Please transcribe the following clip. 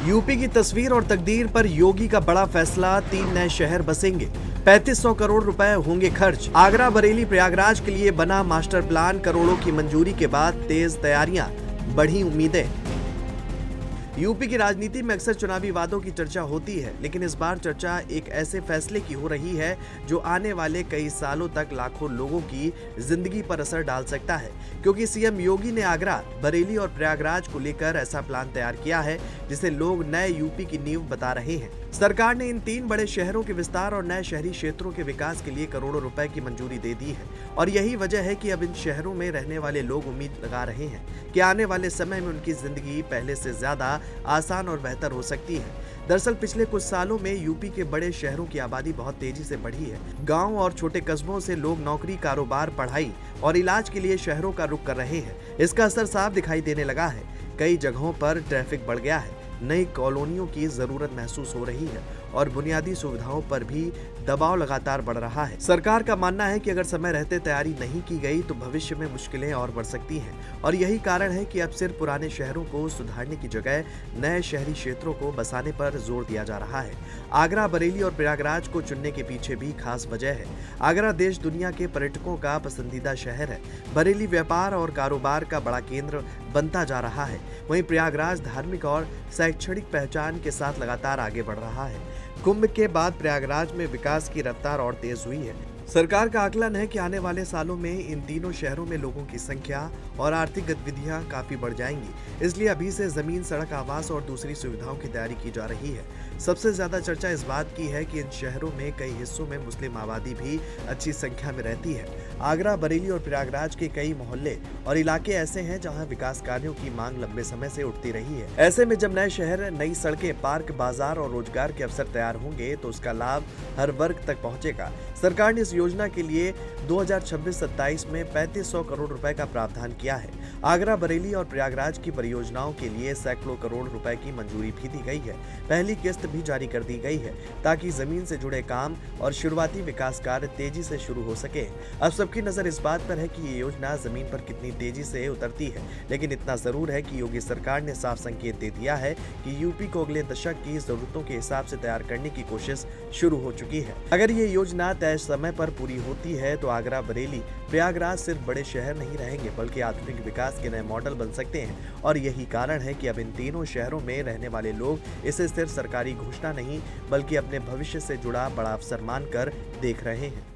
UP की तस्वीर और तकदीर पर योगी का बड़ा फैसला, 3 नए शहर बसेंगे, 3500 करोड़ रुपए होंगे खर्च। आगरा, बरेली, प्रयागराज के लिए बना मास्टर प्लान, करोड़ों की मंजूरी के बाद तेज तैयारियां, बढ़ी उम्मीदें। यूपी की राजनीति में अक्सर चुनावी वादों की चर्चा होती है, लेकिन इस बार चर्चा एक ऐसे फैसले की हो रही है जो आने वाले कई सालों तक लाखों लोगों की जिंदगी पर असर डाल सकता है। क्योंकि सीएम योगी ने आगरा, बरेली और प्रयागराज को लेकर ऐसा प्लान तैयार किया है जिसे लोग नए यूपी की नींव बता रहे हैं। सरकार ने इन 3 बड़े शहरों के विस्तार और नए शहरी क्षेत्रों के विकास के लिए करोड़ों रुपए की मंजूरी दे दी है और यही वजह है कि अब इन शहरों में रहने वाले लोग उम्मीद लगा रहे हैं कि आने वाले समय में उनकी जिंदगी पहले से ज्यादा आसान और बेहतर हो सकती है। दरअसल पिछले कुछ सालों में यूपी के बड़े शहरों की आबादी बहुत तेजी से बढ़ी है। गांव और छोटे कस्बों से लोग नौकरी, कारोबार, पढ़ाई और इलाज के लिए शहरों का रुख कर रहे हैं। इसका असर साफ दिखाई देने लगा है। कई जगहों पर ट्रैफिक बढ़ गया है, नई कॉलोनियों की जरूरत महसूस हो रही है और बुनियादी सुविधाओं पर भी दबाव लगातार बढ़ रहा है। सरकार का मानना है कि अगर समय रहते तैयारी नहीं की गई तो भविष्य में मुश्किलें और बढ़ सकती हैं और यही कारण है कि अब सिर्फ पुराने शहरों को सुधारने की जगह नए शहरी क्षेत्रों को बसाने पर जोर दिया जा रहा है। आगरा, बरेली और प्रयागराज को चुनने के पीछे भी खास वजह है। आगरा देश दुनिया के पर्यटकों का पसंदीदा शहर है। बरेली व्यापार और कारोबार का बड़ा केंद्र बनता जा रहा है। वहीं प्रयागराज धार्मिक और शैक्षणिक पहचान के साथ लगातार आगे बढ़ रहा है। कुंभ के बाद प्रयागराज में विकास की रफ्तार और तेज हुई है। सरकार का आकलन है कि आने वाले सालों में इन तीनों शहरों में लोगों की संख्या और आर्थिक गतिविधियां काफी बढ़ जाएंगी। इसलिए अभी से जमीन, सड़क, आवास और दूसरी सुविधाओं की तैयारी की जा रही है। सबसे ज्यादा चर्चा इस बात की है कि इन शहरों में कई हिस्सों में मुस्लिम आबादी भी अच्छी संख्या में रहती है। आगरा, बरेली और प्रयागराज के कई मोहल्ले और इलाके ऐसे हैं जहां विकास कार्यों की मांग लंबे समय से उठती रही है। ऐसे में जब नए शहर, नई सड़कें, पार्क, बाजार और रोजगार के अवसर तैयार होंगे तो उसका लाभ हर वर्ग तक पहुंचेगा। सरकार ने इस योजना के लिए 2026-27 में 3500 करोड़ रुपए का प्रावधान किया है। आगरा, बरेली और प्रयागराज की परियोजनाओं के लिए सैकड़ों करोड़ रुपए की मंजूरी भी दी गई है। पहली किस्त भी जारी कर दी गई है ताकि जमीन से जुड़े काम और शुरुआती विकास कार्य तेजी से शुरू हो सके। अब सबकी नजर इस बात पर है कि ये योजना जमीन पर कितनी तेजी से उतरती है, लेकिन इतना जरूर है कि योगी सरकार ने साफ संकेत दे दिया है कि यूपी को अगले दशक की जरूरतों के हिसाब से तैयार करने की कोशिश शुरू हो चुकी है। अगर ये योजना तय समय पर पूरी होती है तो आगरा, बरेली, प्रयागराज सिर्फ बड़े शहर नहीं रहेंगे बल्कि आधुनिक विकास के नए मॉडल बन सकते हैं और यही कारण है कि अब इन तीनों शहरों में रहने वाले लोग इसे सिर्फ सरकारी घोषणा नहीं बल्कि अपने भविष्य से जुड़ा बड़ा अवसर मानकर देख रहे हैं।